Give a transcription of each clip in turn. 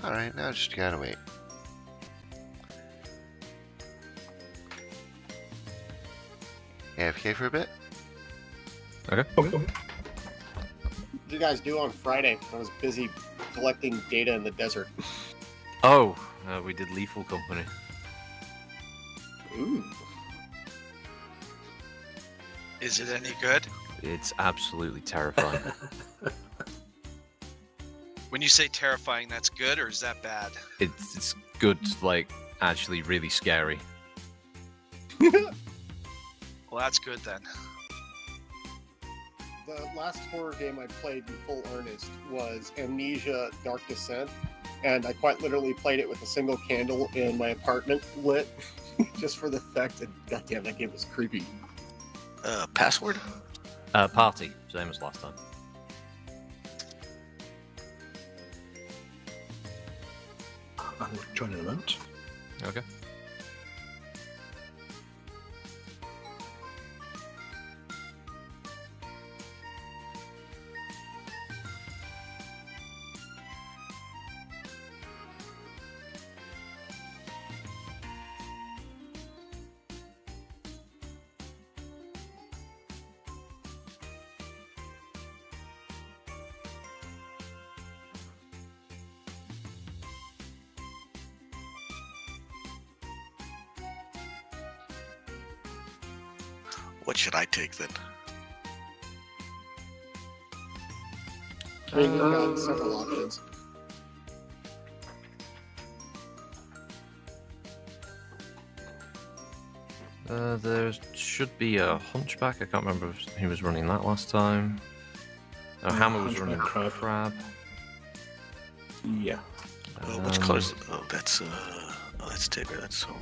Alright, now just gotta wait. AFK for a bit? Okay. What did you guys do on Friday? I was busy collecting data in the desert. Oh, we did Lethal Company. Ooh. Is it any good? It's absolutely terrifying. When you say terrifying, that's good, or is that bad? It's good, like, actually really scary. Well, that's good then. The last horror game I played in full earnest was Amnesia Dark Descent, and I quite literally played it with a single candle in my apartment lit, just for the fact that, goddamn, that game was creepy. Password? Party, same as last time. I'm joining in a moment. Okay. What should I take then? I mean, you've got several options. There should be a Hunchback. I can't remember who was running that last time. Hammer was running Crab. Yeah. What's close? Oh, that's Tigger. That's solo.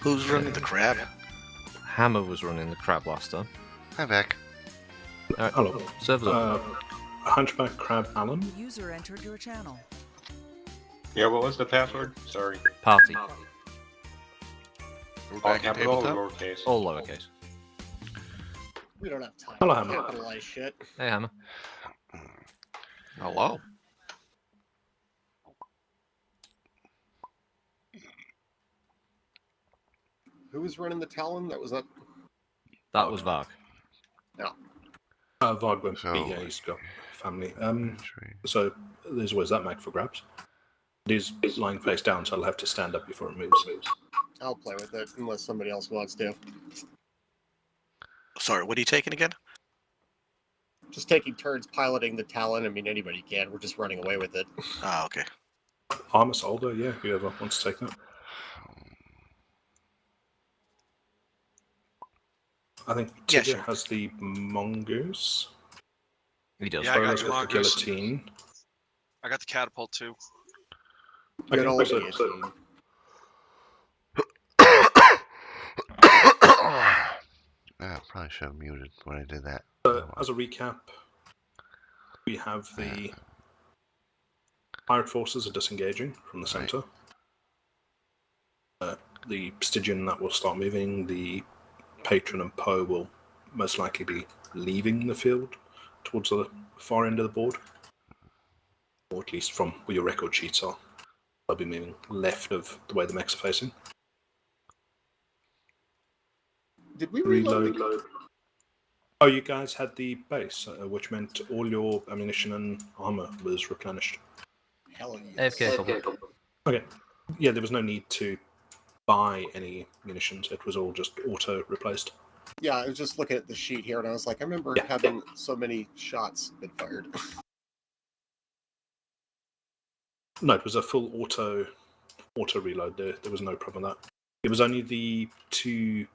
Who's running the Crab? Hammer was running the Crab last time. Hi, back. Hello. Servers up. Hunchback, Crab, Allen. User entered your channel. Yeah, what was the password? Sorry. Party. We're All back in capital or tabletop. lowercase? All lowercase. We don't have time Hello, to Hammer. capitalize shit. Hey, Hammer. Hello. Who was running the Talon? That was up. That was Varg. Varg went So- B, yeah, he's got family. Tree. So there's always that mag for grabs. It is lying face down, so I'll have to stand up before it moves. I'll play with it unless somebody else wants to. Sorry, what are you taking again? Just taking turns piloting the Talon. I mean, anybody can. We're just running away with it. Ah, okay. Armor solder, yeah, whoever wants to take that. I think Yeah, Tigger sure. has the mongoose. He does. Yeah, I got Bolo's the got the mongoose. guillotine. I got the catapult too. Good old so- guillotine. Probably should have muted when I did that. As a recap, we have the pirate forces are disengaging from the Right. center. The Stygian that will start moving. The Patron and Poe will most likely be leaving the field towards the far end of the board, or at least from where your record sheets are. They'll be moving left of the way the mechs are facing. Did we reload? Oh, you guys had the base, which meant all your ammunition and armor was replenished. Hell yes. AFK couple. Okay. Yeah, there was no need to buy any munitions. It was all just auto replaced. Yeah, I was just looking at the sheet here, and I was like, I remember Yeah. having so many shots been fired. No, it was a full auto reload. There was no problem with that. It was only the two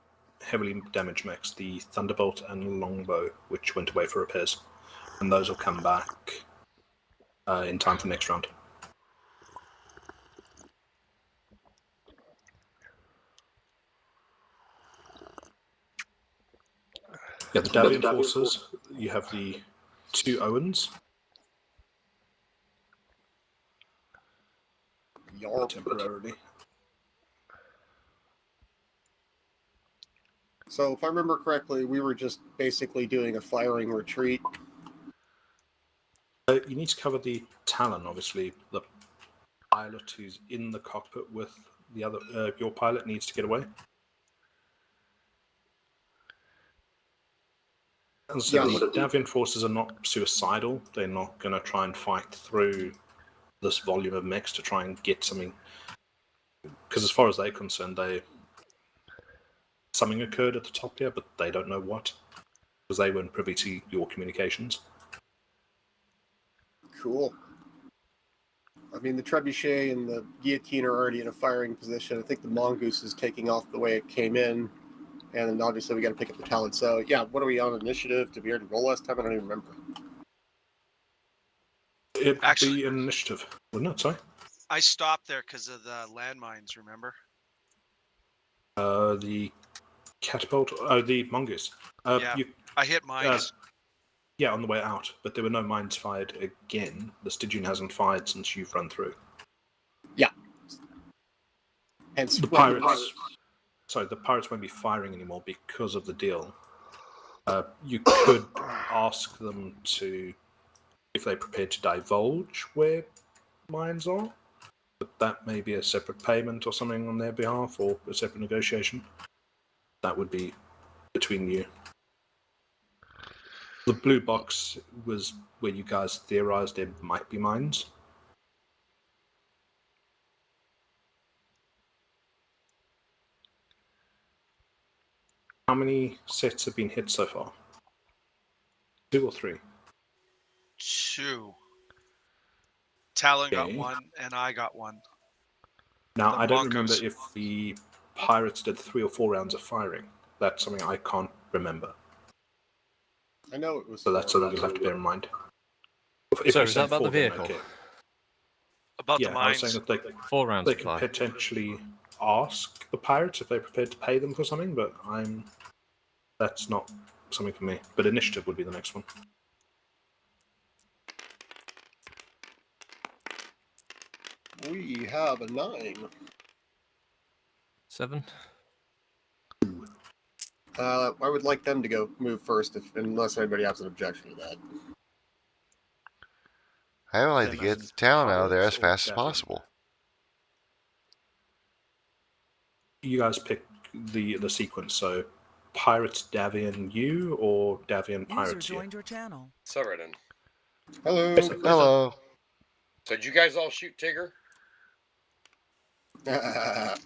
heavily damaged mechs, the Thunderbolt and Longbow, which went away for repairs, and those will come back in time for next round. Yeah, the Davian forces, you have the two Owens Yarp. temporarily. So if I remember correctly, we were just basically doing a firing retreat. You need to cover the Talon, obviously. The pilot who's in the cockpit with the other, your pilot needs to get away. And so Yeah. the Davian forces are not suicidal. They're not going to try and fight through this volume of mechs to try and get something. Because as far as they're concerned, something occurred at the top here, but they don't know what. Because they weren't privy to your communications. Cool. I mean, the trebuchet and the guillotine are already in a firing position. I think the mongoose is taking off the way it came in. And then obviously we got to pick up the talent. So, yeah, what are we on initiative? Did we already roll last time? I don't even remember. It'd Actually- be an initiative, wouldn't it? Sorry? I stopped there because of the landmines, remember? The catapult, the mongoose. Yeah. I hit mines. Yeah, on the way out, but there were no mines fired again. The Stygian hasn't fired since you've run through. Yeah. Hence, The pirates. Sorry, the pirates won't be firing anymore because of the deal. You could ask them to, if they're prepared to divulge where mines are, but that may be a separate payment or something on their behalf, or a separate negotiation. That would be between you. The blue box was where you guys theorized there might be mines. How many sets have been hit so far? 2 or 3? 2. Talon got Okay. 1, and I got 1. Now, The I don't remember mongoose. if the pirates did 3 or 4 rounds of firing. That's something I can't remember. I know it was. So that's something you'll have to bear in mind. If So you're is that saying about the 4, then vehicle? okay. About Yeah, the I was mines. saying that 4 rounds they of could fire. potentially ask the pirates if they're prepared to pay them for something, but that's not something for me. But initiative would be the next one. We have a 9. 7. I would like them to go move first, unless anybody has an objection to that. I would like to Them get as the town out of there pirates as or fast as Davian? possible. You guys pick the sequence. So, pirates Davian you or Davian User pirates you? joined your channel. Subreddit. Hello. Hello. So did you guys all shoot Tigger?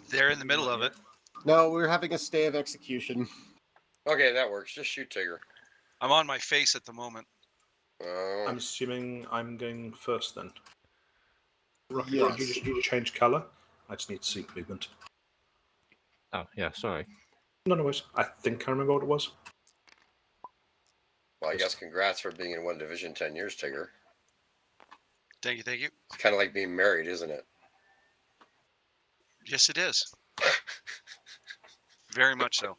They're in the middle of it. No, we're having a stay of execution. Okay, that works. Just shoot Tigger. I'm on my face at the moment. Oh. I'm assuming I'm going first then. Rocket, Yes. did you just change colour? I just need to see movement. Oh, yeah, sorry. No, no worries. I think I remember what it was. Well, I guess congrats for being in one division 10 years, Tigger. Thank you, thank you. It's kind of like being married, isn't it? Yes, it is. Very much so.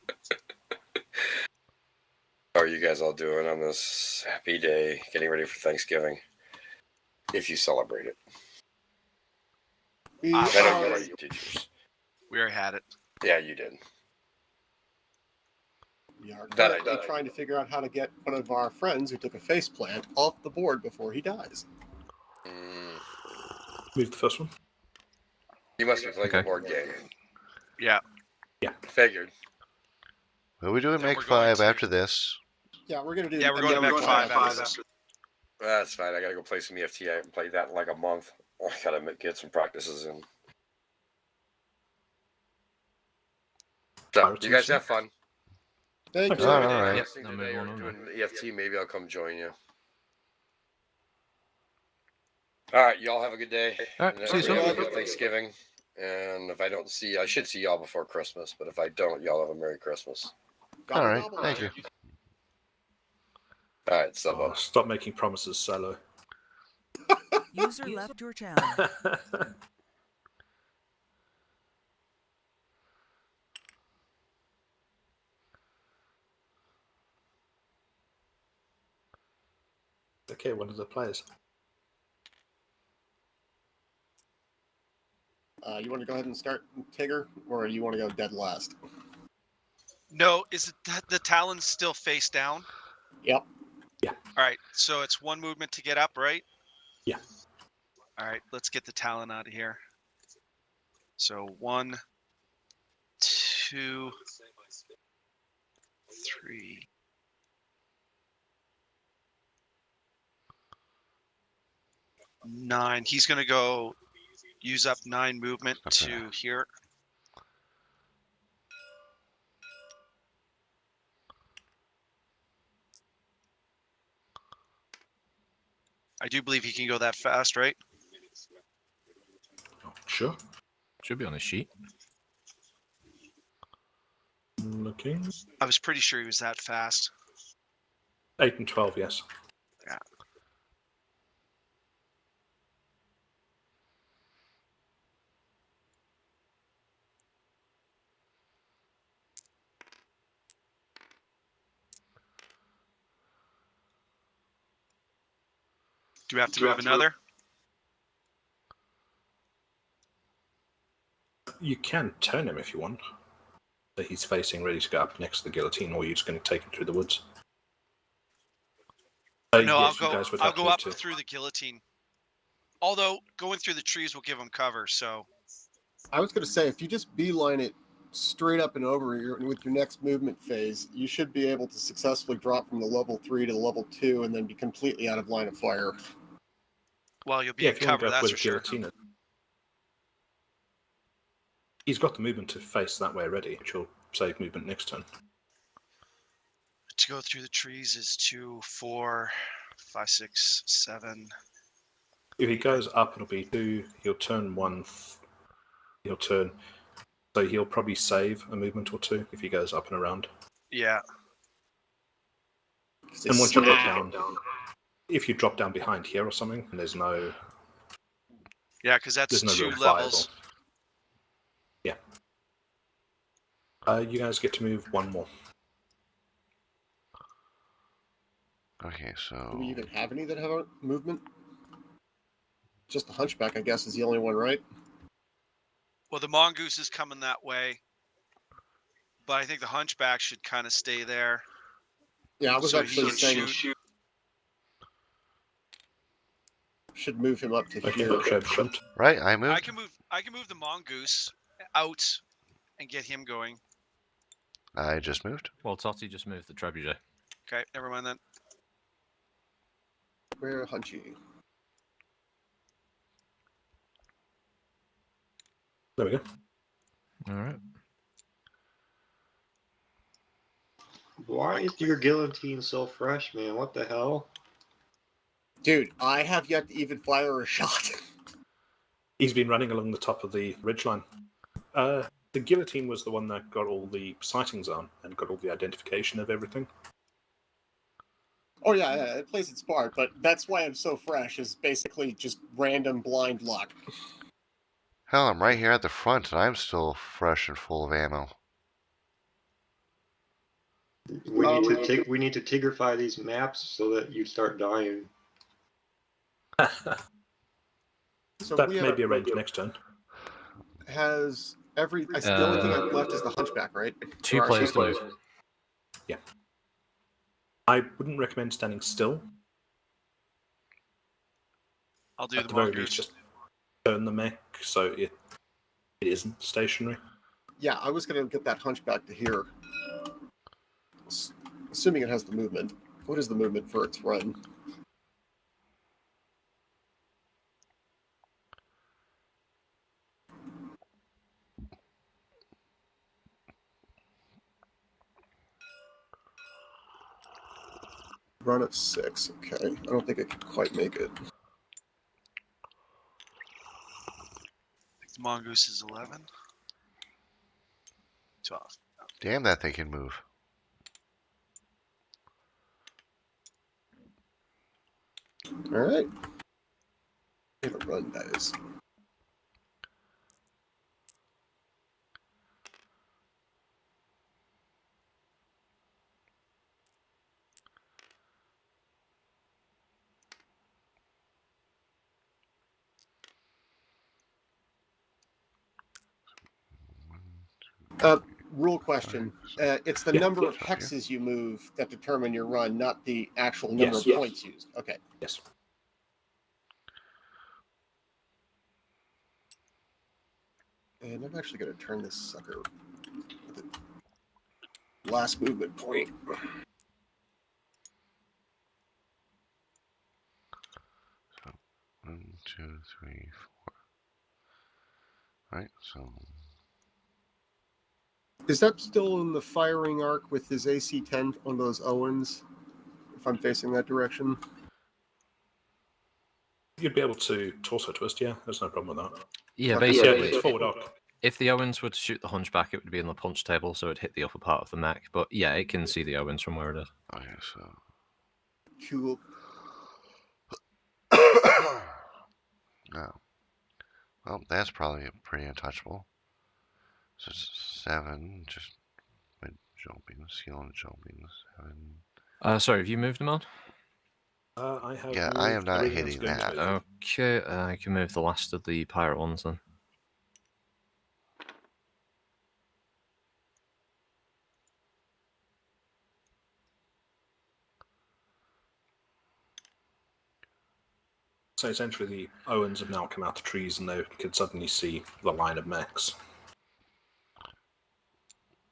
How are you guys all doing on this happy day, getting ready for Thanksgiving? If you celebrate it. We I don't know are, why you did yours. We already had it. Yeah, you did. we are That I currently did. trying to figure out how to get one of our friends who took a face plant off the board before he dies. Mm, Move the first one. you must be playing Okay. a board game. Yeah. Figured. Well, we're doing Then Make we're going 5 to- after this. Yeah, we're gonna do. Yeah, we're going to Mech 5 after this. That's fine. I gotta go play some EFT. I haven't played that in like a month. I gotta get some practices in. So, Pirates you guys and have fun. Thank Okay. you. All If you're right. listening Yep, today I'm or moving on doing EFT, maybe I'll come join you. All right, y'all have a good day. All right, And see you soon. everybody have a good Thanksgiving. And if I don't see, I should see y'all before Christmas. But if I don't, y'all have a Merry Christmas. All right. Thank you. All right, sub Oh, up. stop making promises, Salo. User left your channel. Okay, one of the players. You want to go ahead and start Tigger, or you want to go dead last? No, is it the talons still face down? Yep. Yeah. All right, so it's one movement to get up, right? Yeah. All right, let's get the talon out of here. So 1, 2, 3. Nine. He's gonna go use up 9 movement Okay. to here. I do believe he can go that fast, right? Sure. Should be on his sheet. Looking. I was pretty sure he was that fast. 8 and 12, yes. Yeah. Do we have to move another? You can turn him if you want. So he's facing, ready to go up next to the guillotine, or you're just going to take him through the woods. No, yes, you guys would I'll have to go move up too. through the guillotine. Although going through the trees will give him cover, so I was going to say, if you just beeline it straight up and over with your next movement phase, you should be able to successfully drop from the level 3 to the level 2 and then be completely out of line of fire. well, you'll be Yeah, in if you want to cover, go up that's with for a sure. guillotine. He's got the movement to face that way already, which will save movement next turn. To go through the trees is 2, 4, 5, 6, 7. If he goes up, it'll be 2. He'll turn 1. He'll turn. So he'll probably save a movement or 2 if he goes up and around. Yeah. And once you drop down, if you drop down behind here or something, and there's no Yeah, because that's there's no 2 real levels. fireball. Yeah. You guys get to move 1 more. Okay, so Do we even have any that have a movement? Just the Hunchback, I guess, is the only one, right? Well, the mongoose is coming that way, but I think the hunchback should kind of stay there. Yeah, I was So actually he saying shoot. should move him up to Okay, here. Treb jumped. right, I moved. I can move the mongoose out and get him going. I just moved. Well, Totty just moved the trebuchet. Okay, never mind then. Where Hunchy? There we go. All right. Why is your guillotine so fresh, man? What the hell? Dude, I have yet to even fire a shot. He's been running along the top of the ridgeline. The guillotine was the one that got all the sightings on and got all the identification of everything. Oh yeah, it plays its part, but that's why I'm so fresh, is basically just random blind luck. Hell, I'm right here at the front, and I'm still fresh and full of ammo. We need to tigrify these maps so that you start dying. So That we may have be arranged next turn. has every. The only thing left is the Hunchback, right? 2 Or players to players. move. Yeah. I wouldn't recommend standing still. I'll do At the the very least, mongoose. just turn the mech so it isn't stationary. Yeah, I was gonna get that Hunchback to here. Assuming it has the movement. What is the movement for its run? Run of 6. Okay, I don't think it can quite make it. The mongoose is 11. 12. Damn, that thing can move. All right. Give a run, guys. Rule question. It's the Yeah. number of hexes you move that determine your run, not the actual number Yes. of points used. Okay. Yes. And I'm actually going to turn this sucker with the last movement point. So 1, 2, 3, 4. Right. So Is that still in the firing arc with his AC-10 on those Owens? If I'm facing that direction. You'd be able to torso twist, yeah. There's no problem with that. Yeah, Okay. basically, it's forward arc. if the Owens were to shoot the Hunchback, it would be in the punch table, so it'd hit the upper part of the mech. But yeah, it can see the Owens from where it is. okay. So Cool. no. Well, that's probably pretty untouchable. So it's 7, just by jumping, sealing jumping. 7. Sorry, have you moved them on? I have. Yeah, I am moved not everything hitting that's going that. to Okay, I can move the last of the pirate ones then. So essentially, the Owens have now come out of trees, and they can suddenly see the line of mechs.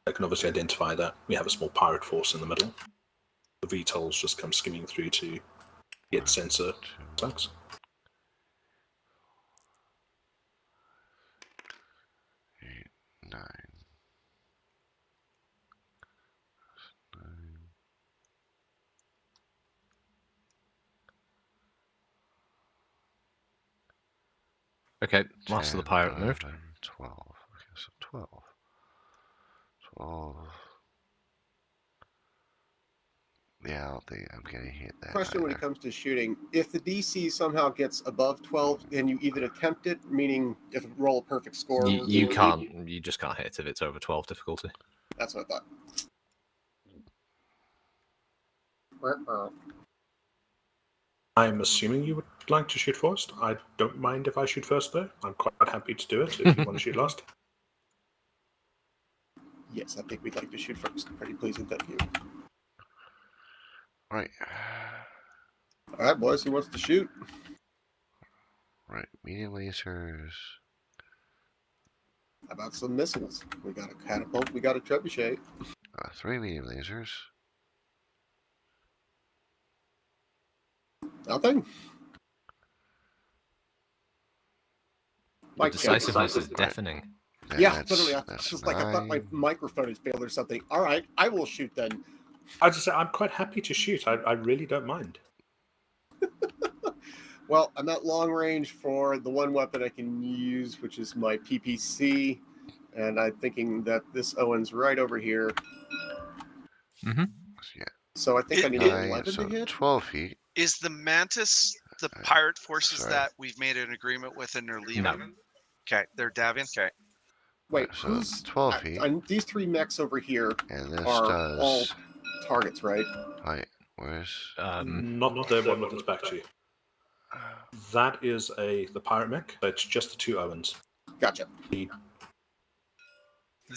They can obviously identify that we have a small pirate force in the middle. The VTOLs just come skimming through to get sensor attacks. 8, 9. 9. Okay, last of 10, the pirate moved. 11, 12. Okay, so 12. 12. Yeah, I don't think I'm getting hit that. Question when it either. comes to shooting. If the DC somehow gets above 12, can you even attempt it? Meaning, if you roll a perfect score... You can't. You just can't hit if it's over 12 difficulty. That's what I thought. I'm assuming you would like to shoot first. I don't mind if I shoot first, though. I'm quite happy to do it if you want to shoot last. Yes, I think we'd like to shoot first. Pretty pleasing, thank you. Right. All right, boys, who wants to shoot? Right. Medium lasers. How about some missiles? We got a catapult, we got a trebuchet. 3 medium lasers. Nothing. The decisiveness is deafening. Yeah, That's, literally. that's Just like I thought my 9. microphone had failed or something. All right, I will shoot then. I just say I'm quite happy to shoot. I really don't mind. Well, I'm at long range for the one weapon I can use, which is my PPC. And I'm thinking that this Owen's right over here. Mm-hmm. Yeah. So I think I need 9, 11 so to hit. 12 feet. Is the Mantis the pirate forces sorry. that we've made an agreement with and they're leaving? No. Okay, they're Davian. Okay. Wait, So who's 12 feet. these 3 mechs over here And this are does. all targets, right? Right. Where's. Not the one with its back to you. That is the pirate mech. It's just the 2 Owens. Gotcha.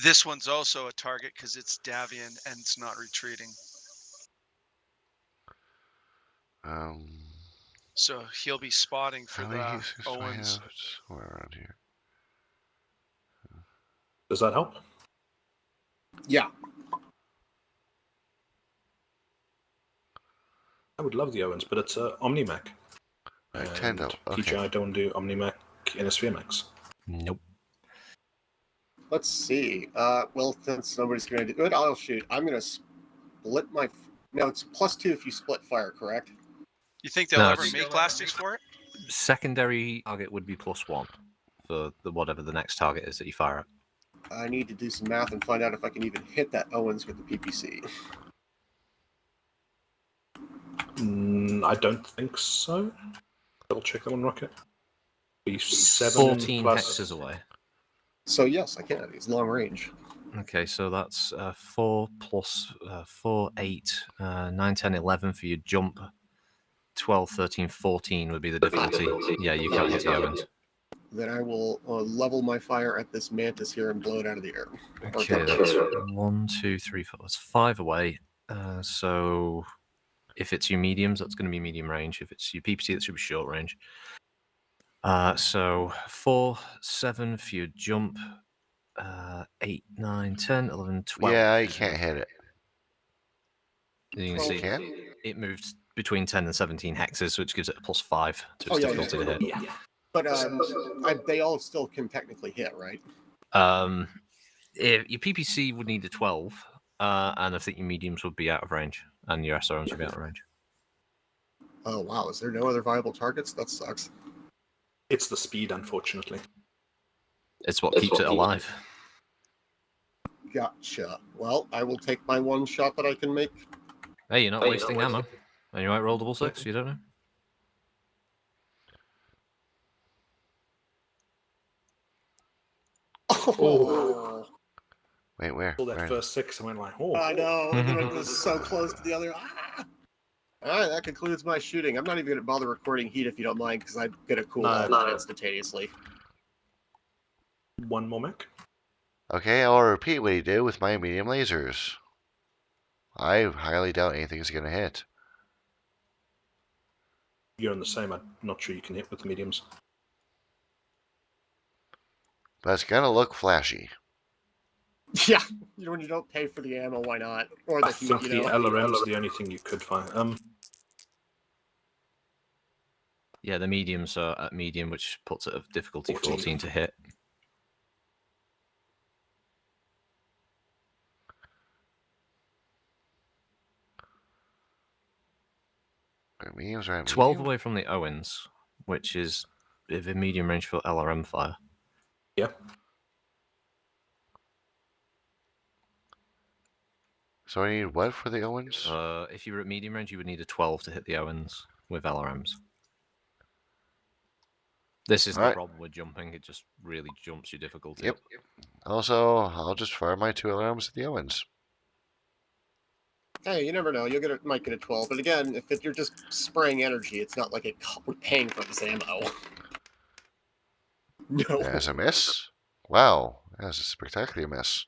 This one's also a target because it's Davian and it's not retreating. So he'll be spotting for How many the lasers do I have? Owens. It's somewhere around here. Does that help? Yeah. I would love the Owens, but it's Omni-Mech. Right, And 10 okay. PGI don't do Omni-Mech in a sphere mechs. Nope. Let's see. Well, since nobody's going to do it, I'll shoot. I'm going to split my... No, it's +2 if you split fire, correct? You think they'll No, ever it's- make plastics for it? Secondary target would be +1 for whatever the next target is that you fire at. I need to do some math and find out if I can even hit that Owens with the PPC. I don't think so. Double check that one, Rocket. Be 7 14 plus... hexes away. So yes, I can. It's long range. Okay, so that's 4 plus 4, 8, 9, 10, 11 for your jump. 12, 13, 14 would be the difficulty. Yeah, you can't hit the Owens. Then I will level my fire at this mantis here and blow it out of the air. Okay, that's 1, 2, 3, 4. That's 5 away. So if it's your mediums, that's going to be medium range. If it's your PPC, that should be short range. So 4, 7 for your jump. 8, 9, 10, 11, 12. Yeah, you can't hit it. You can Oh, see You can? it moved between 10 and 17 hexes, which gives it a +5 to its Oh, yeah, difficulty to hit. Yeah. But they all still can technically hit, right? If your PPC would need a 12, and I think your mediums would be out of range, and your SRMs would be out of range. Oh, wow. Is there no other viable targets? That sucks. It's the speed, unfortunately. It's what keeps it alive. Gotcha. Well, I will take my one shot that I can make. Hey, you're not wasting ammo. And you might roll double 6, you don't know. Oh, Wait, where? All that Where? first 6, I went like, oh. I know. It was so close to the other. Ah! All right, that concludes my shooting. I'm not even going to bother recording heat if you don't mind, because I'm going to cool off instantaneously. One more mech. Okay, I'll repeat what he did with my medium lasers. I highly doubt anything's going to hit. You're in the same. I'm not sure you can hit with the mediums. But it's going to look flashy. Yeah, when you don't pay for the ammo, why not? Or the I heat, think you the know? LRM is the only thing you could find. Yeah, the mediums are at medium, which puts it at difficulty 14 to hit. Mediums are at 12 medium? away from the Owens, which is within medium range for LRM fire. Yeah. So I need what for the Owens? If you were at medium range, you would need a 12 to hit the Owens with LRMs. This is the problem with jumping. It just really jumps your difficulty. Yep. Also, I'll just fire my 2 alarms at the Owens. Hey, you never know. Might get a 12. But again, if you're just spraying energy, it's not like we're paying for this ammo. No. As a miss? Wow, that's a spectacular miss.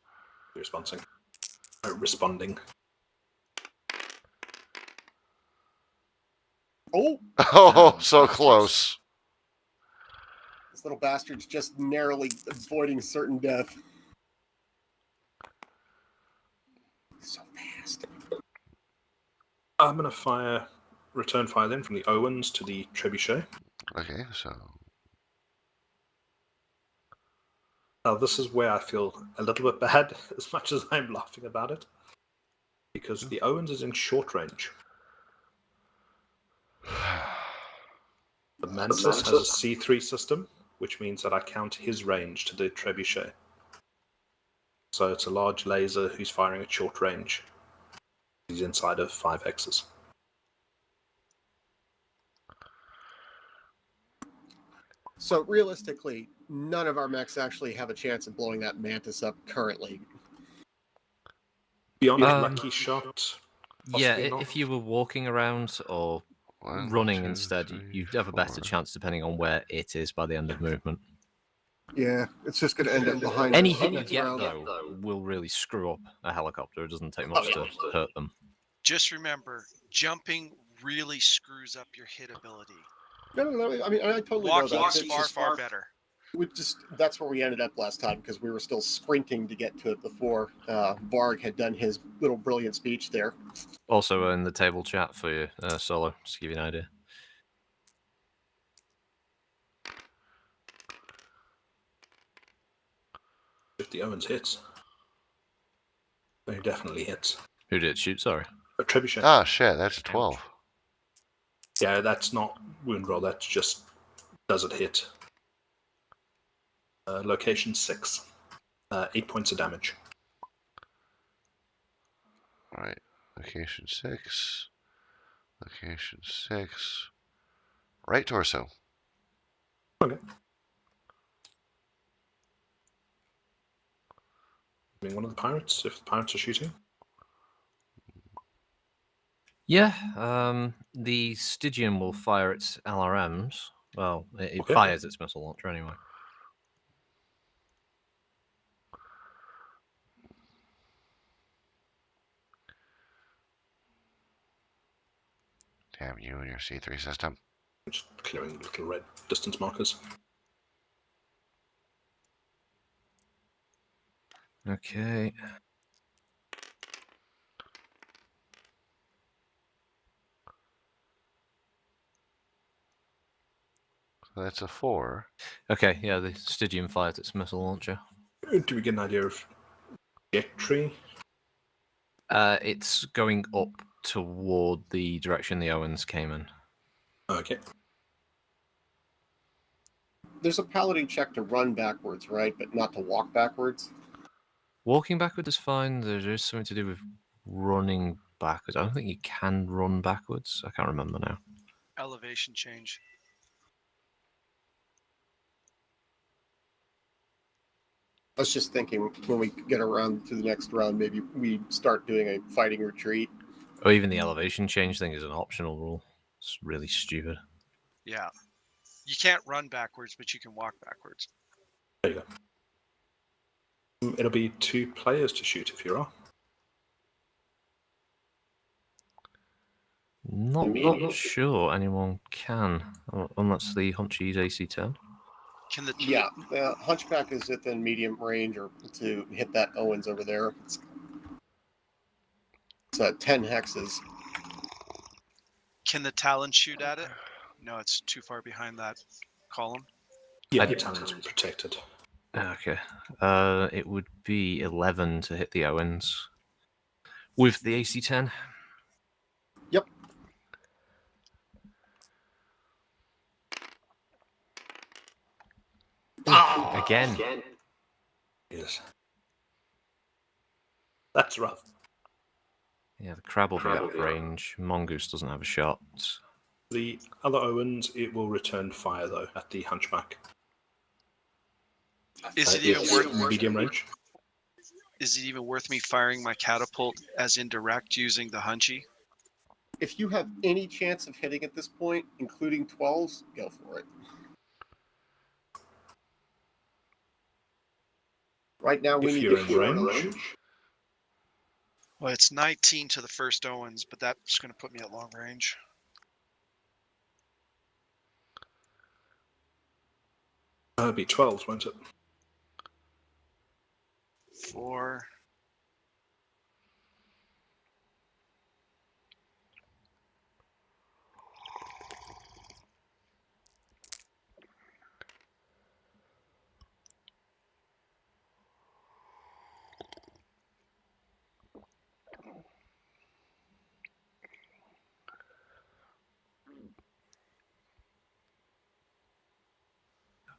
Responding. Oh! Oh, so close. This little bastard's just narrowly avoiding certain death. So fast. I'm going to return fire then from the Owens to the Trebuchet. Okay, so... Now, this is where I feel a little bit bad, as much as I'm laughing about it. Because the Owens is in short range. The Mantis has a C3 system, which means that I count his range to the Trebuchet. So it's a large laser who's firing at short range. He's inside of 5 hexes. So realistically, none of our mechs actually have a chance of blowing that Mantis up currently. Beyond a lucky shot. Yeah, if you were walking around or running 2, instead, 3, you'd have a better 4. chance depending on where it is by the end of movement. Yeah, it's just going to end up behind. Any hit you get, though, will really screw up a helicopter. It doesn't take much to hurt them. Just remember, jumping really screws up your hit ability. No. I mean, I totally know that. Walking's far better. That's where we ended up last time, because we were still sprinting to get to it before Varg had done his little brilliant speech there. Also in the table chat for you, Solo, just to give you an idea. If the Owens hits. He definitely hits. Who did it shoot, sorry? A Trebuchet. Ah, shit, that's a 12. Yeah, that's not wound roll, that's just does it hit. Location 6. 8 points of damage. Alright, location 6. Location 6. Right torso. Okay. Being one of the pirates, if the pirates are shooting. Yeah, the Stygian will fire its LRMs. Well, it fires its missile launcher anyway. Damn you and your C3 system. Just clearing little red distance markers. Okay. So that's a 4. Okay, yeah, the Stygian fired its missile launcher. Do we get an idea of trajectory? It's going up toward the direction the Owens came in. Okay. There's a paladin check to run backwards, right? But not to walk backwards. Walking backwards is fine. There is something to do with running backwards. I don't think you can run backwards. I can't remember now. Elevation change. I was just thinking when we get around to the next round, maybe we start doing a fighting retreat. Or even the elevation change thing is an optional rule. It's really stupid. Yeah. You can't run backwards, but you can walk backwards. There you go. It'll be 2 players to shoot if you are. Not sure anyone can, unless the Hunchies AC-10. Can the Yeah, Hunchback is within medium range or to hit that Owens over there. It's 10 hexes. Can the Talon shoot at it? No, it's too far behind that column. Yeah, the Talon's protected. Okay. It would be 11 to hit the Owens with the AC-10. Yep. Again. Yes. That's rough. Yeah, the crab will be out of range. Mongoose doesn't have a shot. The other Owens, it will return fire though at the Hunchback. Is it even It's worth medium range? Is it even worth me firing my catapult as indirect using the Hunchy? If you have any chance of hitting at this point, including 12s, go for it. Right now, we If need you're to in range. Well, it's 19 to the first Owens, but that's going to put me at long range. It'll be 12s, won't it? 4.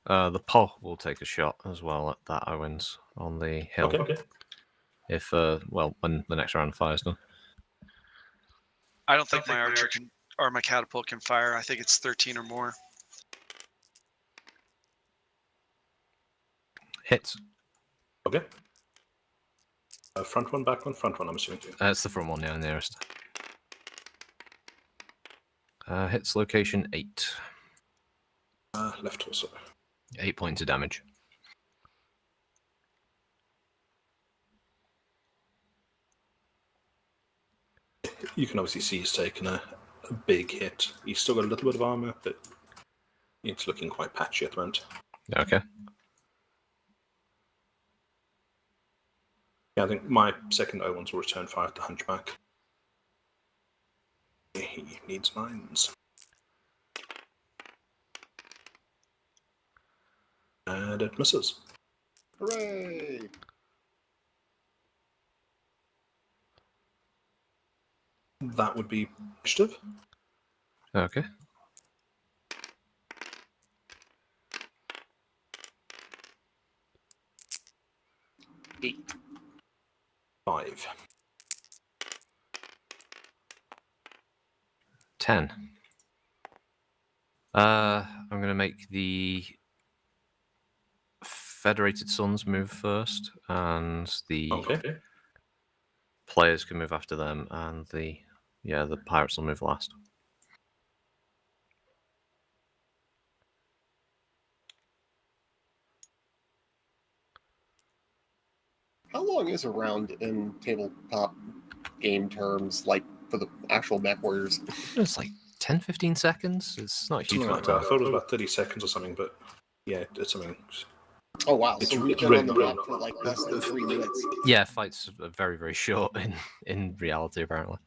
The POW will take a shot as well at that Owens on the hill. Okay. If, when the next round of fire is done. I don't think my archer can, or my catapult can fire. I think it's 13 or more. Hits. Okay. Front one, back one, front one, I'm assuming. It's the front one, yeah, nearest. Hits location 8. Left torso. 8 points of damage. You can obviously see he's taken a big hit. He's still got a little bit of armor, but it's looking quite patchy at the moment. Okay. Yeah, I think my second Owens will return fire at the Hunchback. He needs 9s. And it misses. Hooray! That would be initiative. Okay. Eight. 5. 10. I'm going to make the Federated Sons move first, and the players can move after them, and the pirates will move last. How long is a round in tabletop game terms, like for the actual Mech Warriors? It's like 10, 15 seconds. It's not a huge Something like amount that. of I time. thought it was about 30 seconds or something, but yeah, it's something. Oh wow! It's So we've been really on the brilliant. map for like less than 3 minutes. Yeah, fights are very, very short in reality, apparently.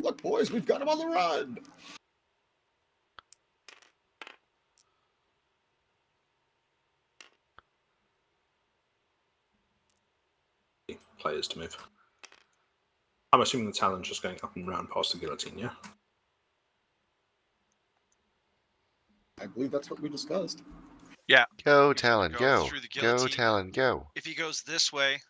Look, boys, we've got him on the run. Players to move. I'm assuming the Talon's just going up and round past the guillotine, yeah? I believe that's what we discussed. Yeah. Go, He's gonna Talon, go. through the Go, guillotine. Talon, go. If he goes this way,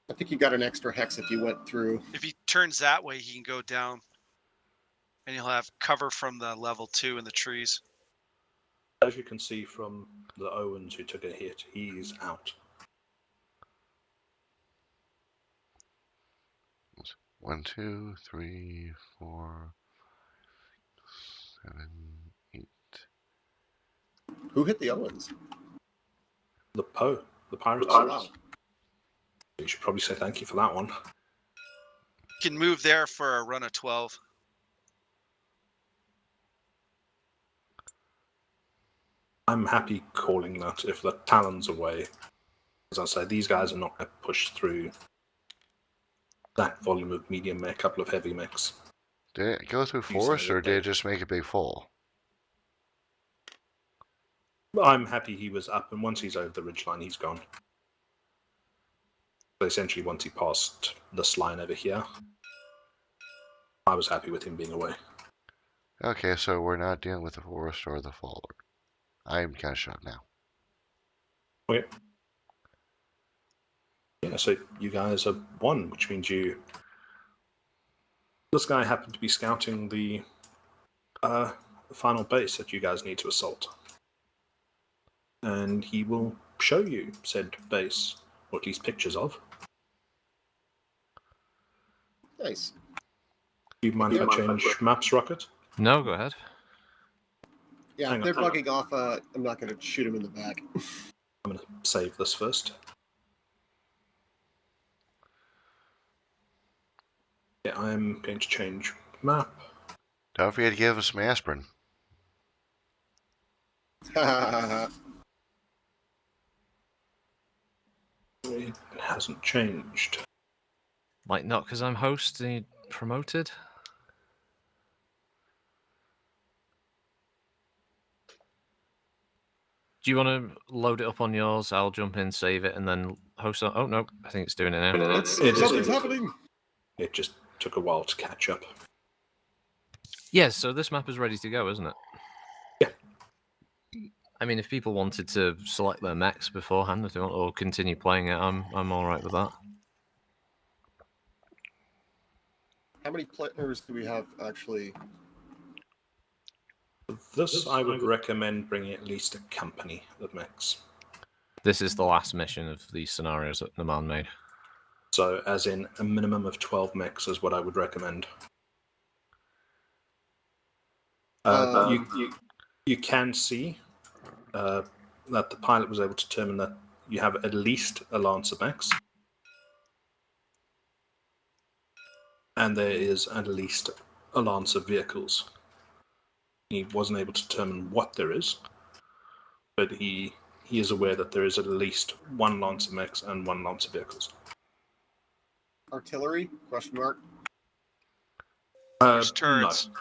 I think you got an extra hex if you went through. if he turns that way, he can go down, and he'll have cover from the level 2 in the trees. As you can see from the Owens who took a hit, he's out. 1, 2, 3, 4, 7, 8. Who hit the Owens? The Poe, the Pirates. Oh, wow. You should probably say thank you for that one. He can move there for a run of 12. I'm happy calling that if the Talon's away. As I say, these guys are not going to push through that volume of medium mech, couple of heavy mechs. Did it go through forest, or did it just make a big fall? I'm happy he was up, and once he's over the ridgeline, he's gone. So essentially, once he passed this line over here, I was happy with him being away. Okay, so we're not dealing with the forest or the fall. I'm kind of shocked now. Okay. Yeah, so you guys are one, which means you... This guy happened to be scouting the final base that you guys need to assault. And he will show you said base, or at least pictures of. Nice. Do you mind if I change maps, Rocket? No, go ahead. Yeah, Hang if they're on. bugging off, I'm not going to shoot him in the back. I'm going to save this first. Yeah, I'm going to change map. Don't forget to give us some aspirin. It hasn't changed. Might not because I'm host and promoted. Do you want to load it up on yours? I'll jump in, save it, and then host it. Oh, no, I think it's doing it now. Something's happening. It just took a while to catch up. Yeah, so this map is ready to go, isn't it? Yeah. I mean, if people wanted to select their mechs beforehand, if they want, or continue playing it, I'm all right with that. How many players do we have actually? This, I would recommend bringing at least a company of mechs. This is the last mission of these scenarios that the man made. So, as in a minimum of 12 mechs is what I would recommend. You can see that the pilot was able to determine that you have at least a Lancer mechs. And there is at least a Lancer vehicles. He wasn't able to determine what there is, but he is aware that there is at least one Lancer mechs and one Lancer vehicles. Artillery? Question mark. There's turrets. No.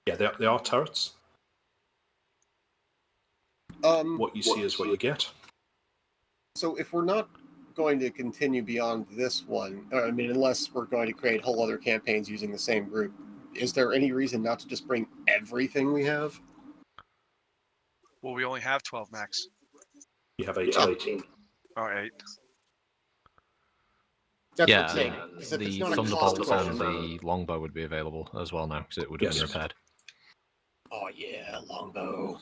Yeah, they are turrets. What you see is what you get. So if we're not going to continue beyond this one, I mean, unless we're going to create whole other campaigns using the same group, is there any reason not to just bring everything we have? Well, we only have 12 max. You have 18. All right. That's Yeah, what I'm saying. 'Cause if it's the not a cost Thunderbolt question- and the Longbow would be available as well now, because it would have been Yes. repaired. Oh yeah, longbow.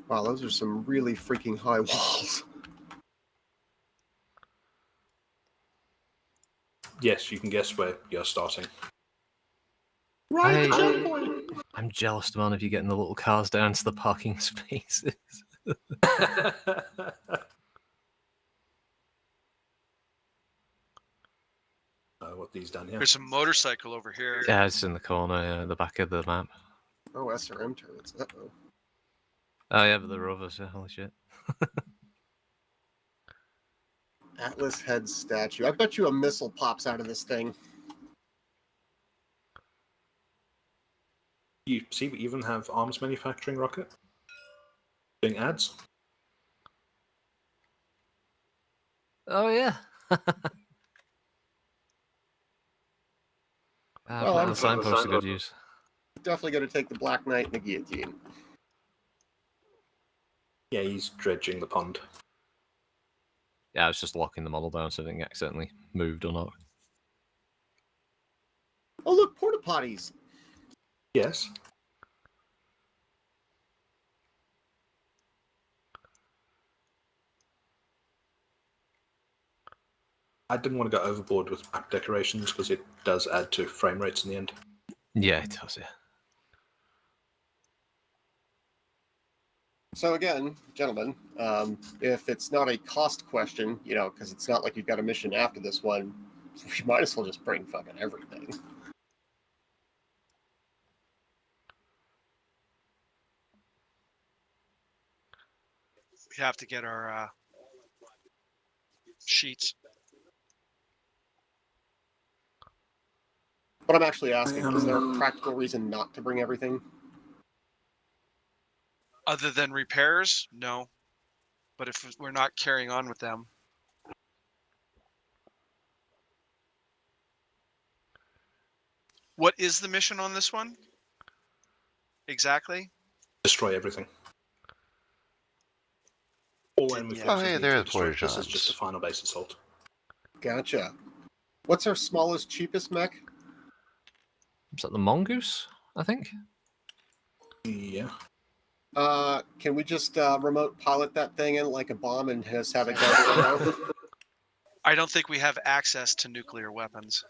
Wow, those are some really freaking high walls. Yes, you can guess where you're starting. Right, the checkpoint. I'm jealous, man, of you getting the little cars down to the parking spaces. What these down here? There's a motorcycle over here. Yeah, it's in the corner, the back of the map. Oh, SRM turrets. Uh-oh. Oh, yeah, but there are others. Holy shit. Atlas head statue. I bet you a missile pops out of this thing. You see, we even have arms manufacturing rocket doing ads. Oh, yeah. Well, I'm the signpost are good use. definitely going to take the Black Knight and the guillotine. Yeah, he's dredging the pond. Yeah, I was just locking the model down so it didn't get accidentally moved or not. Oh, look, porta potties. Yes. I didn't want to go overboard with map decorations because it does add to frame rates in the end. Yeah, it does, yeah. So again, gentlemen, if it's not a cost question, you know, because it's not like you've got a mission after this one, we might as well just bring fucking everything. We have to get our sheets. But I'm actually asking, is there a practical reason not to bring everything? Other than repairs, no. But if we're not carrying on with them, what is the mission on this one? Exactly? Destroy everything. All enemy Yeah. Oh, forces hey, need there to are the destroy. porta This is just a johns. final base assault. Gotcha. What's our smallest, cheapest mech? Is that the mongoose, I think? Yeah. Can we just remote pilot that thing in like a bomb and just have it go? I don't think we have access to nuclear weapons.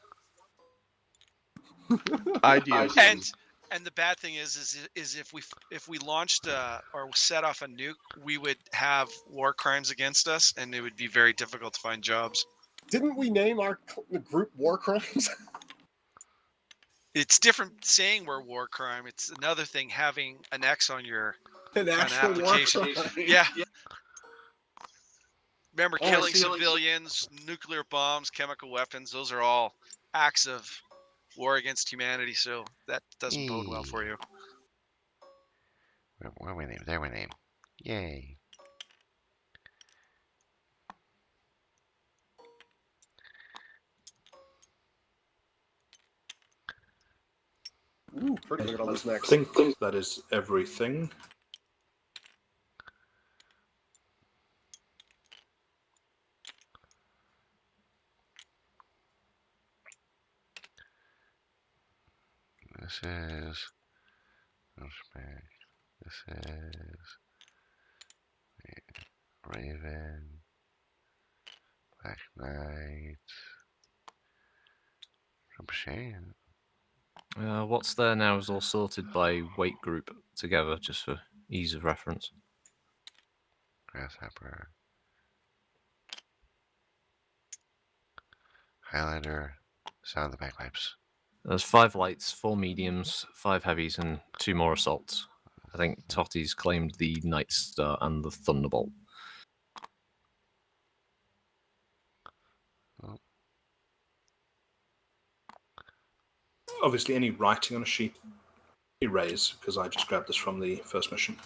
Ideas. And the bad thing is if we launched or set off a nuke, we would have war crimes against us, and it would be very difficult to find jobs. Didn't we name our group War Crimes? It's different saying we're war crime. It's another thing having an X on your An actual war application. crime. Yeah. Remember, Oh, I killing see. civilians, nuclear bombs, chemical weapons, those are all acts of war against humanity, so that doesn't bode well for you. Where are my name? There my name. Yay. Ooh, pretty good on those I mechs. think that is everything. This is this is Raven, Black Knight, Shane. What's there now is all sorted by weight group together, just for ease of reference. Grasshopper, Highlander, sound the bagpipes. There's 5 lights, 4 mediums, 5 heavies, and 2 more assaults. I think Totti's claimed the Night Star and the Thunderbolt. Oh. Obviously, any writing on a sheet, erase, because I just grabbed this from the first mission.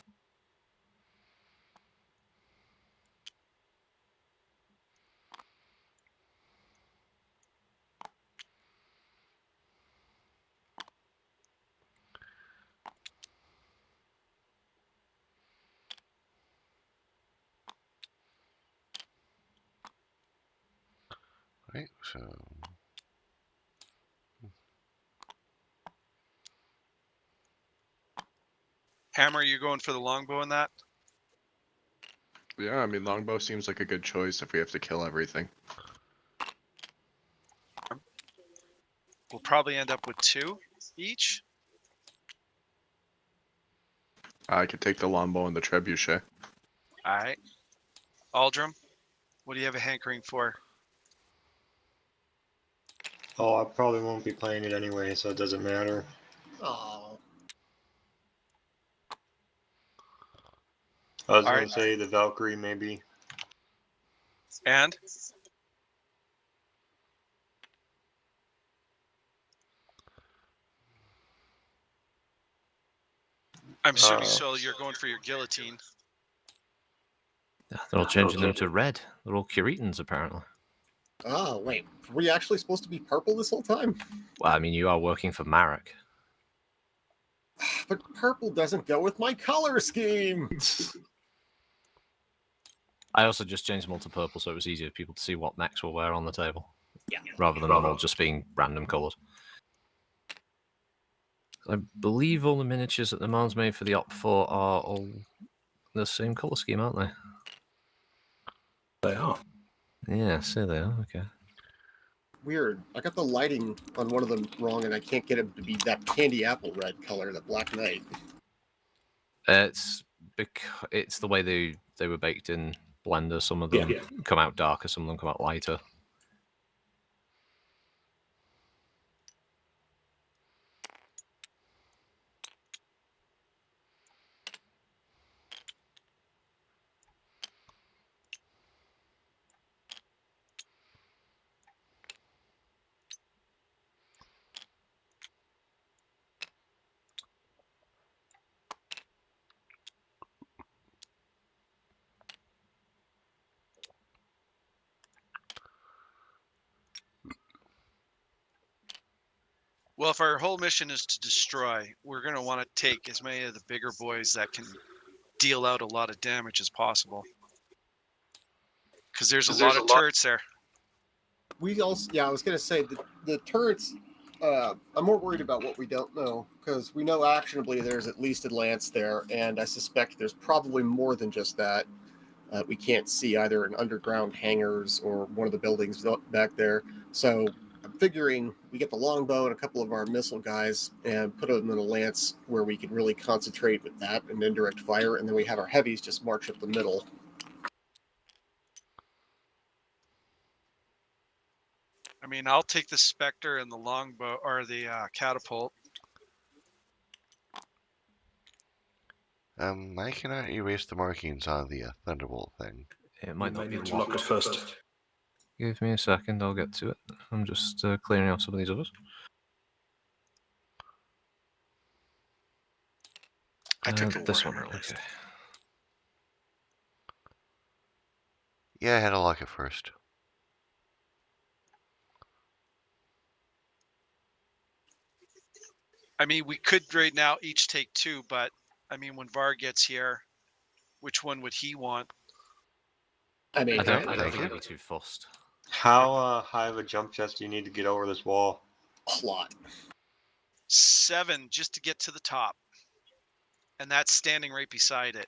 Right, so Hammer, you going for the longbow in that? Yeah, I mean, longbow seems like a good choice if we have to kill everything. We'll probably end up with 2 each. I could take the longbow and the trebuchet. All right. Aldrum, what do you have a hankering for? Oh, I probably won't be playing it anyway, so it doesn't matter. Oh, I was All gonna right. say the Valkyrie maybe. And I'm assuming so you're going for your guillotine. They're all changing them to red. They're all Curitans, apparently. oh, wait. Were we actually supposed to be purple this whole time? Well, I mean, you are working for Marek. But purple doesn't go with my color scheme. I also just changed them all to purple so it was easier for people to see what mechs will wear on the table. Yeah. Rather than them all just being random colours. I believe all the miniatures that the man's made for the Op 4 are all the same colour scheme, aren't they? They are. Yeah, so they are, okay. Weird. I got the lighting on one of them wrong, and I can't get it to be that candy apple red color, that Black Knight. It's the way they were baked in Blender. Some of them come out darker, some of them come out lighter. Well, if our whole mission is to destroy, we're going to want to take as many of the bigger boys that can deal out a lot of damage as possible. Because there's a lot of turrets there. We also, yeah, I was going to say, the turrets, I'm more worried about what we don't know, because we know actionably there's at least a lance there, and I suspect there's probably more than just that. We can't see either in underground hangars or one of the buildings back there. So I'm figuring we get the longbow and a couple of our missile guys and put them in a lance where we can really concentrate with that and indirect fire, and then we have our heavies just march up the middle. I mean, I'll take the Spectre and the longbow, or the catapult. I cannot erase the markings on the Thunderbolt thing. It might not be need to lock it first. Give me a second, I'll get to it. I'm just clearing out some of these others. I took the this one. Warhammer list. Okay. Yeah, I had to lock it first. I mean, we could right now each take two, but I mean, when Var gets here, which one would he want? I mean, I don't think I'd be too fussed. How high of a jump chest do you need to get over this wall? a lot. 7 just to get to the top. And that's standing right beside it.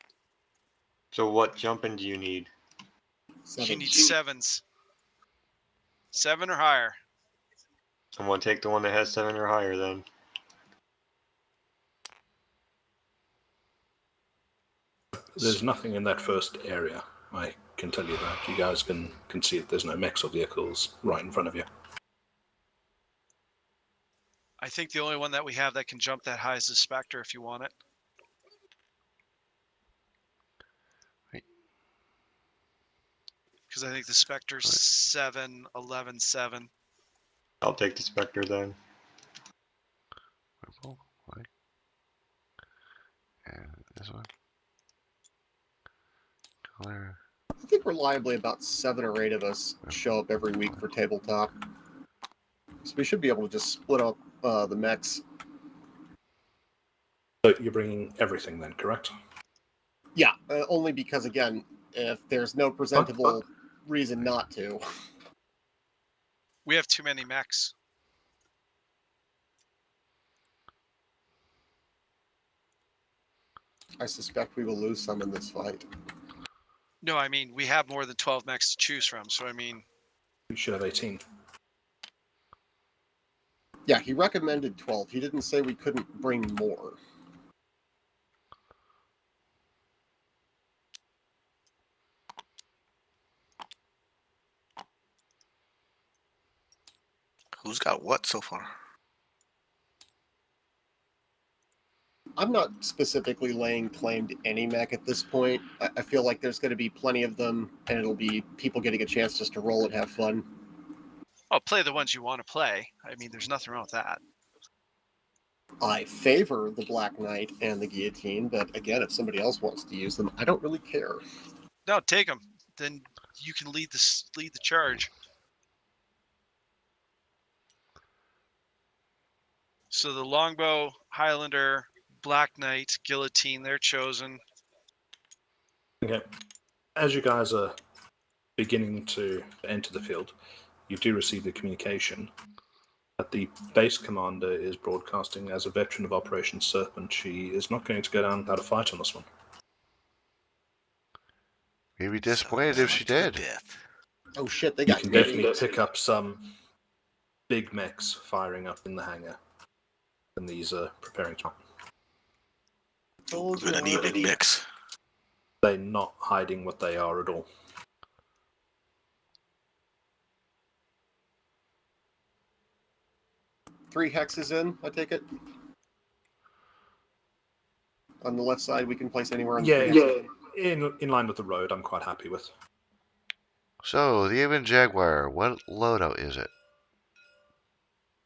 So what jumping do you need? He needs 7s. 7 or higher. I'm gonna take the one that has 7 or higher then. There's nothing in that first area. I can tell you that. You guys can see that there's no mechs or vehicles right in front of you. I think the only one that we have that can jump that high is the Spectre if you want it. Because I think the Spectre's 7, 11, 7. I'll take the Spectre then. Purple, white, and this one. Color. I think reliably about 7 or 8 of us show up every week for tabletop. So we should be able to just split up the mechs. So you're bringing everything then, correct? Yeah, only because, again, if there's no presentable reason not to. We have too many mechs. I suspect we will lose some in this fight. No, I mean, we have more than 12 mechs to choose from, so I mean... You should have 18. Yeah, he recommended 12. He didn't say we couldn't bring more. Who's got what so far? I'm not specifically laying claim to any mech at this point. I feel like there's going to be plenty of them, and it'll be people getting a chance just to roll and have fun. Oh, play the ones you want to play. I mean, there's nothing wrong with that. I favor the Black Knight and the Guillotine, but again, if somebody else wants to use them, I don't really care. No, take them. Then you can lead the charge. So the Longbow, Highlander, Black Knight, Guillotine, they're chosen. Okay. As you guys are beginning to enter the field, you do receive the communication that the base commander is broadcasting as a veteran of Operation Serpent. She is not going to go down without a fight on this one. We'd be disappointed if she did. Oh shit, they You got can many. definitely pick up some big mechs firing up in the hangar, and these are preparing to. We're gonna need big mix. They're not hiding what they are at all. Three hexes in, I take it. On the left side, we can place anywhere on the three hexes. In line with the road, I'm quite happy with. So, the Avon Jaguar, what loadout is it?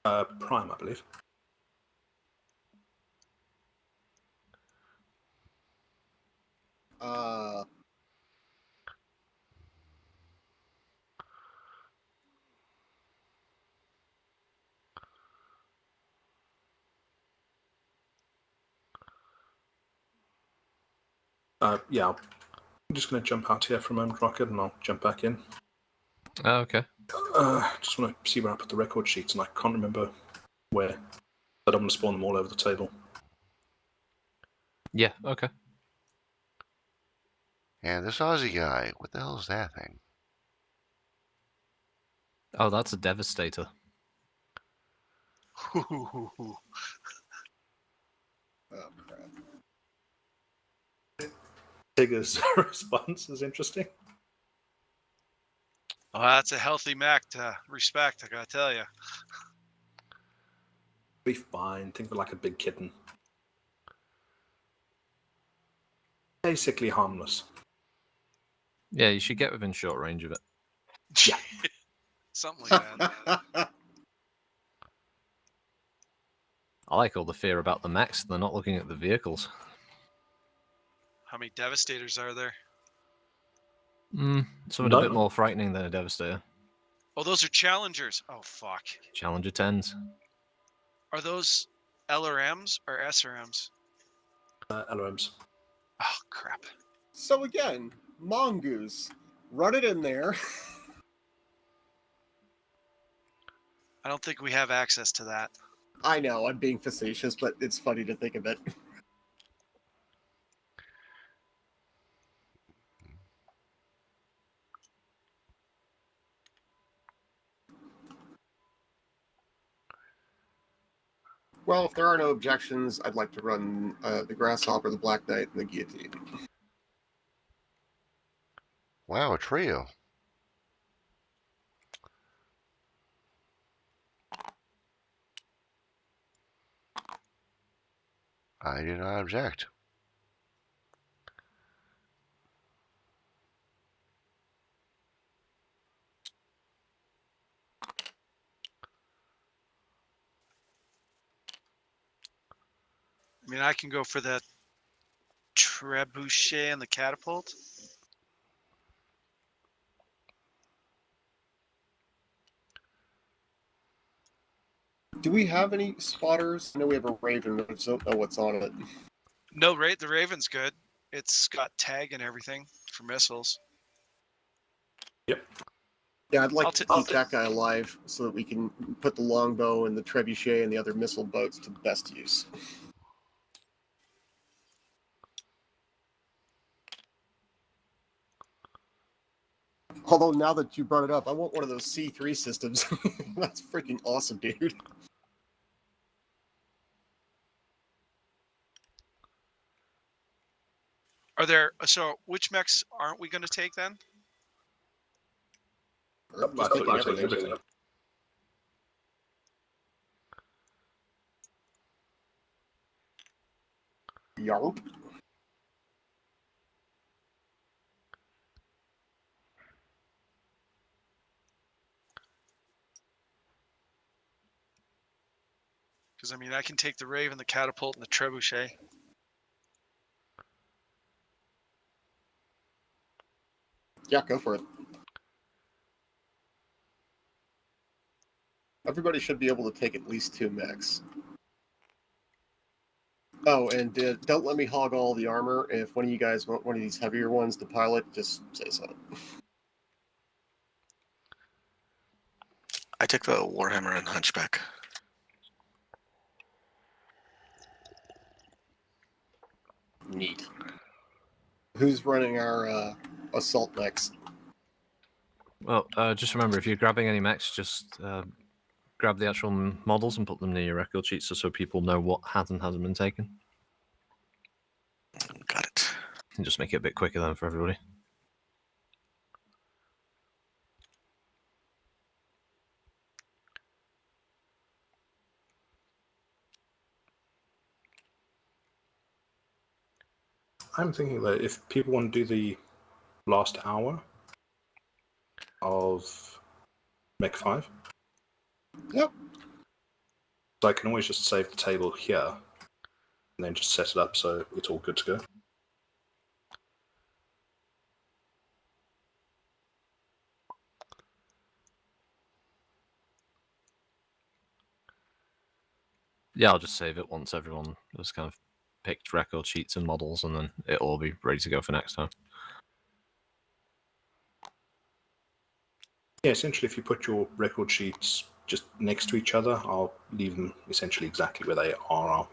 Prime, I believe. Yeah, I'm just going to jump out here for a moment, Rocket, and I'll jump back in. Oh, okay. Just want to see where I put the record sheets, and I can't remember where. I don't want to spawn them all over the table. Yeah, okay. And this Aussie guy, what the hell is that thing? Oh, that's a Devastator. Oh, crap. Tigger's response is interesting. Oh, that's a healthy mech to respect, I gotta tell you. Be fine. Think of it like a big kitten. Basically harmless. Yeah, you should get within short range of it. Yeah. Something like that. I like all the fear about the mechs. They're not looking at the vehicles. How many Devastators are there? Something a bit more frightening than a Devastator. Oh, those are Challengers. Oh, fuck. Challenger 10s. Are those LRMs or SRMs? LRMs. Oh, crap. So again, Mongoose. Run it in there. I don't think we have access to that. I know, I'm being facetious, but it's funny to think of it. Well, if there are no objections, I'd like to run the Grasshopper, the Black Knight, and the Guillotine. Wow, a trio. I do not object. I mean, I can go for the Trebuchet and the Catapult. Do we have any spotters? I know we have a Raven, but I just don't know what's on it. No, right? The Raven's good. It's got tag and everything for missiles. Yep. Yeah, I'd like to keep that guy alive so that we can put the longbow and the trebuchet and the other missile boats to best use. Although now that you brought it up, I want one of those C3 systems. That's freaking awesome, dude. Are there, so which mechs aren't we going to take then? I thought you were taking everything. Yarp. Because I mean, I can take the Raven, the Catapult, and the Trebuchet. Yeah, go for it. Everybody should be able to take at least 2 mechs. Oh, and don't let me hog all the armor. If one of you guys want one of these heavier ones to pilot, just say so. I took the Warhammer and Hunchback. Neat. Who's running our assault mechs? Well, just remember, if you're grabbing any mechs, just grab the actual models and put them near your record sheets so people know what has and hasn't been taken. Got it. And just make it a bit quicker then for everybody. I'm thinking that if people want to do the last hour of Mech 5, Yep. so I can always just save the table here and then just set it up so it's all good to go. Yeah, I'll just save it once everyone has kind of picked record sheets and models, and then it'll all be ready to go for next time. Yeah, essentially, if you put your record sheets just next to each other, I'll leave them essentially exactly where they are. I'll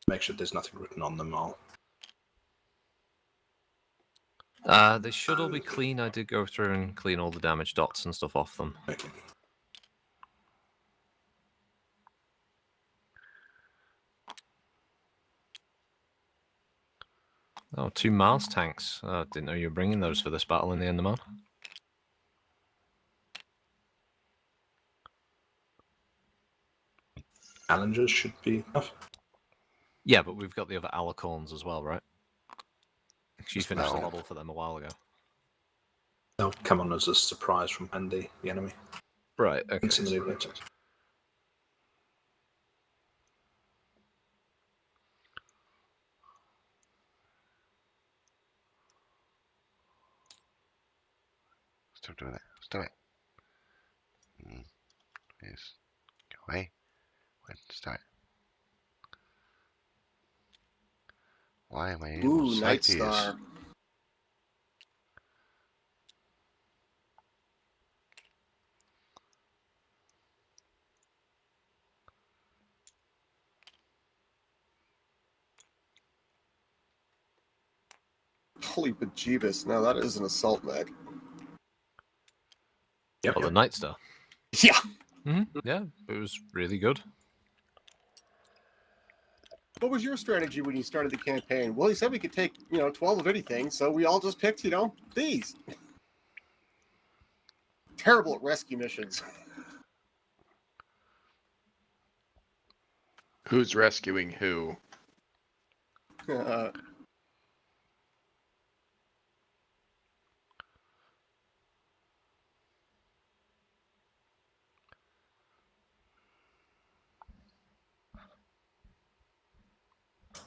make sure there's nothing written on them. They should all be clean. I did go through and clean all the damage dots and stuff off them. Okay. Oh, 2 Mars tanks. Didn't know you were bringing those for this battle in the Enderman. Challengers should be enough. Yeah, but we've got the other Alicorns as well, right? She Just finished the no. model for them a while ago. They'll come on as a surprise from the enemy. Right, okay. Intimidated. Stop doing that. Stop it. Please. Go away. Wait, start. Why am I able to Ooh, sight Night these? Star. Holy bejeebus. No, that is an assault mech. Yep, Oh, the yep. Night Star. Yeah. Yeah, it was really good. What was your strategy when you started the campaign? Well, he said we could take, 12 of anything, so we all just picked, these. Terrible at rescue missions. Who's rescuing who?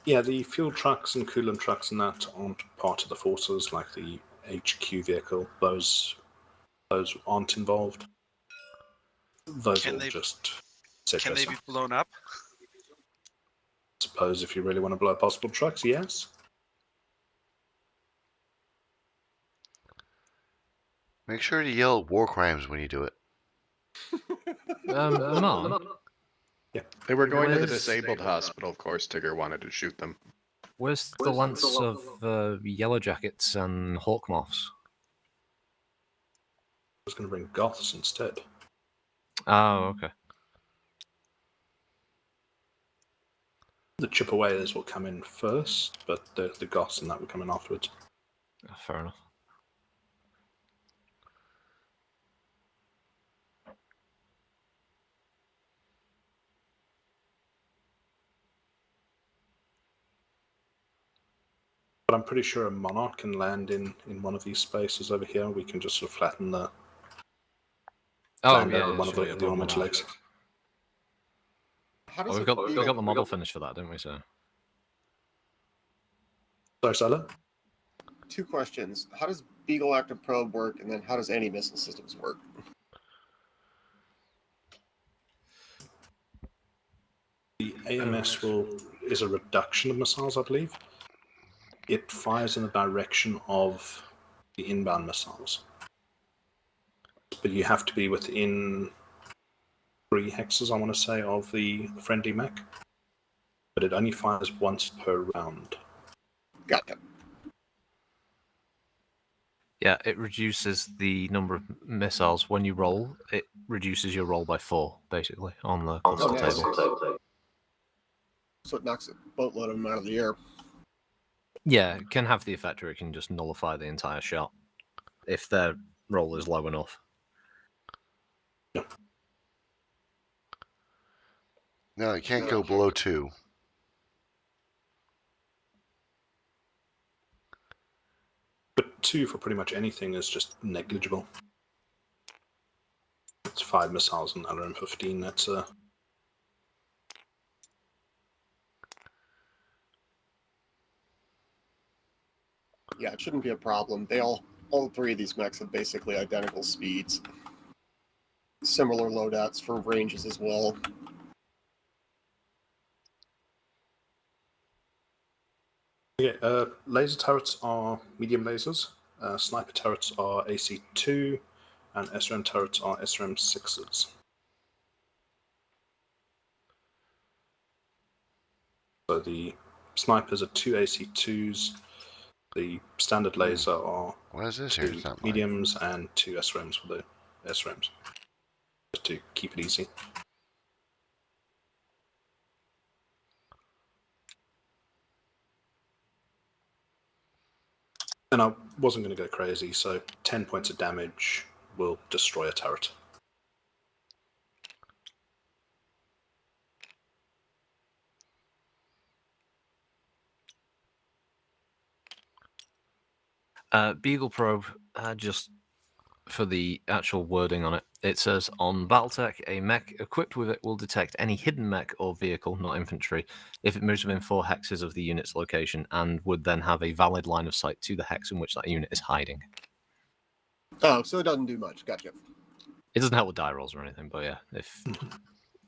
Yeah, the fuel trucks and coolant trucks and that aren't part of the forces, like the HQ vehicle. Those aren't involved. Those Can will they- just set Can they yourself. be blown up? Suppose if you really want to blow up possible trucks, yes. Make sure to yell war crimes when you do it. Mom, Yeah. They were going to the Where's- disabled hospital. Of course, Tigger wanted to shoot them. where's the lance of Yellow Jackets and Hawk Moths? I was going to bring Goths instead. Oh, okay. The Chippewayers will come in first, but the Goths and that will come in afterwards. Fair enough. But I'm pretty sure a Monarch can land in one of these spaces over here. We can just sort of flatten the land over one of the ornamental legs. How Oh, does we've a got beagle... the model finished for that, didn't we, sir? Sorry, Silo? 2 questions. How does Beagle Active Probe work, and then how does anti-missile systems work? The AMS is a reduction of missiles, I believe. It fires in the direction of the inbound missiles. But you have to be within 3 hexes, I want to say, of the friendly mech. But it only fires once per round. Gotcha. Yeah, it reduces the number of missiles when you roll. It reduces your roll by 4, basically, on the cluster table. So it knocks a boatload of them out of the air. Yeah, it can have the effect where it can just nullify the entire shot if their roll is low enough. No, it can't go below 2. But 2 for pretty much anything is just negligible. It's 5 missiles and LRM-15. That's Yeah, it shouldn't be a problem. All 3 of these mechs have basically identical speeds. Similar loadouts for ranges as well. Yeah, laser turrets are medium lasers. Sniper turrets are AC2, and SRM turrets are SRM6s. So the snipers are 2 AC2s. The standard laser are What is this here? 2 It's not mine. mediums and 2 SRMs for the SRMs. Just to keep it easy. And I wasn't going to go crazy, so 10 points of damage will destroy a turret. Beagle Probe, just for the actual wording on it, it says on BattleTech, a mech equipped with it will detect any hidden mech or vehicle, not infantry, if it moves within 4 hexes of the unit's location, and would then have a valid line of sight to the hex in which that unit is hiding. Oh, so it doesn't do much. Gotcha. It doesn't help with die rolls or anything, but yeah, if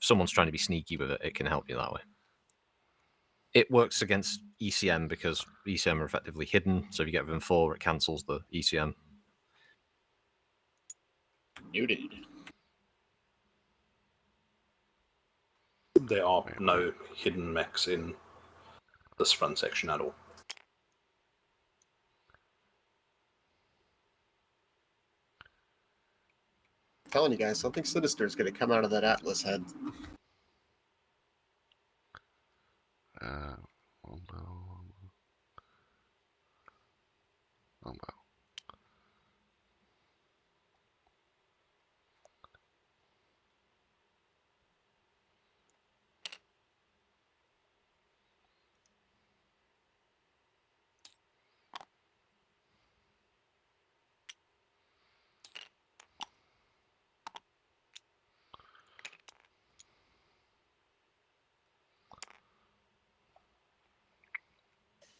someone's trying to be sneaky with it, it can help you that way. It works against ECM because ECM are effectively hidden, so if you get within 4, it cancels the ECM. Noted. There are no hidden mechs in this front section at all. I'm telling you guys, something sinister is going to come out of that Atlas head. Longbow.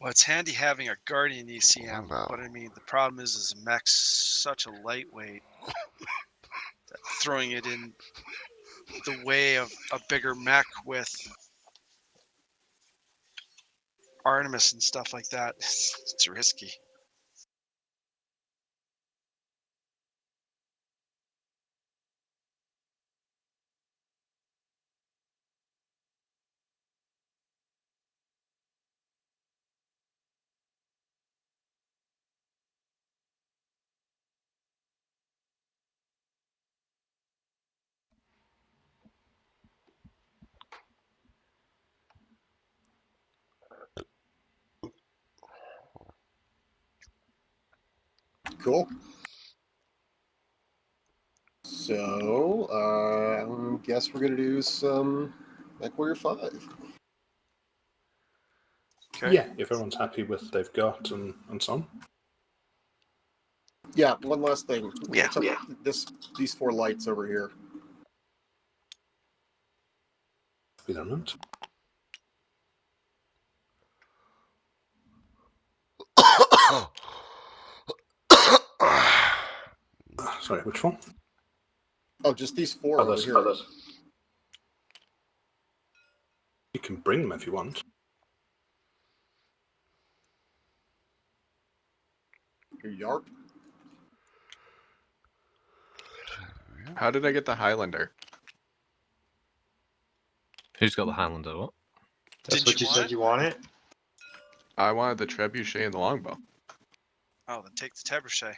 Well, it's handy having a Guardian ECM, Wow. but I mean, the problem is mech's such a lightweight that throwing it in the way of a bigger mech with Artemis and stuff like that, it's risky. Cool. So, I guess we're going to do some MechWarrior 5. Okay. Yeah, if everyone's happy with what they've got and so on. Yeah, one last thing. Yeah. What's up with these 4 lights over here? Be there a moment. Sorry, which one? Oh, just these 4 over here. You can bring them if you want. Yarp. How did I get the Highlander? Who's got the Highlander? What? That's Didn't what you want said it? you wanted? I wanted the trebuchet and the longbow. Oh, then take the trebuchet.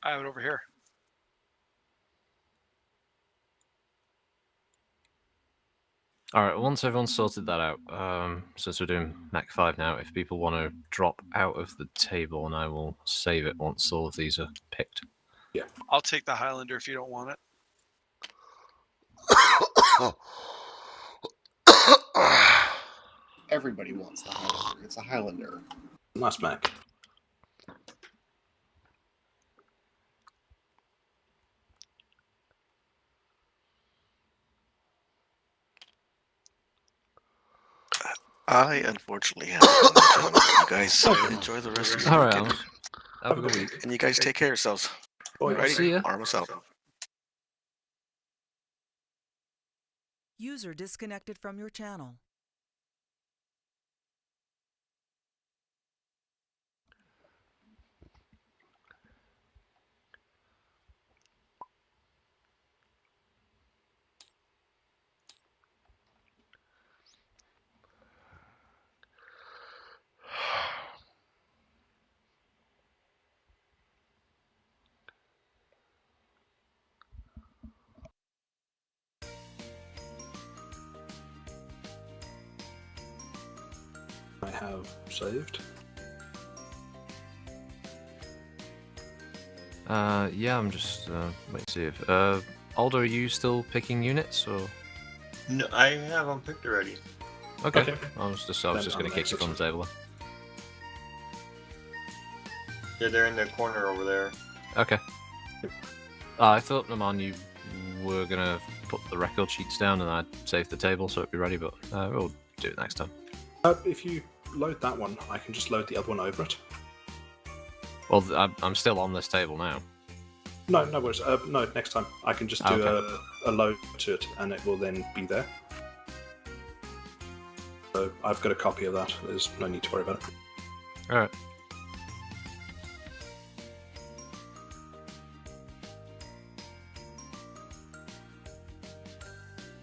I have it over here. All right. Once everyone's sorted that out, since we're doing Mech 5 now, if people want to drop out of the table, and I will save it once all of these are picked. I'll take the Highlander if you don't want it. Everybody wants the Highlander. It's a Highlander. Nice Mac. I unfortunately have to go now, gentlemen. You guys enjoy the rest of your All right. weekend. Have a good week. And you guys take care of yourselves. Alright. See ya. Arm us out. User disconnected from your channel. I have saved. Yeah, I'm just wait to see if Aldo, are you still picking units or? No, I have them picked already. Okay. Okay. I was just Then gonna I'm kick you from the table. Yeah, they're in the corner over there. Okay. I thought, Naman, you were gonna put the record sheets down and I'd save the table so it'd be ready, but we'll do it next time. If you load that one, I can just load the other one over it. Well, I'm still on this table now. No, no worries. No, next time. I can just do Okay. a load to it, and it will then be there. So I've got a copy of that. There's no need to worry about it. All right.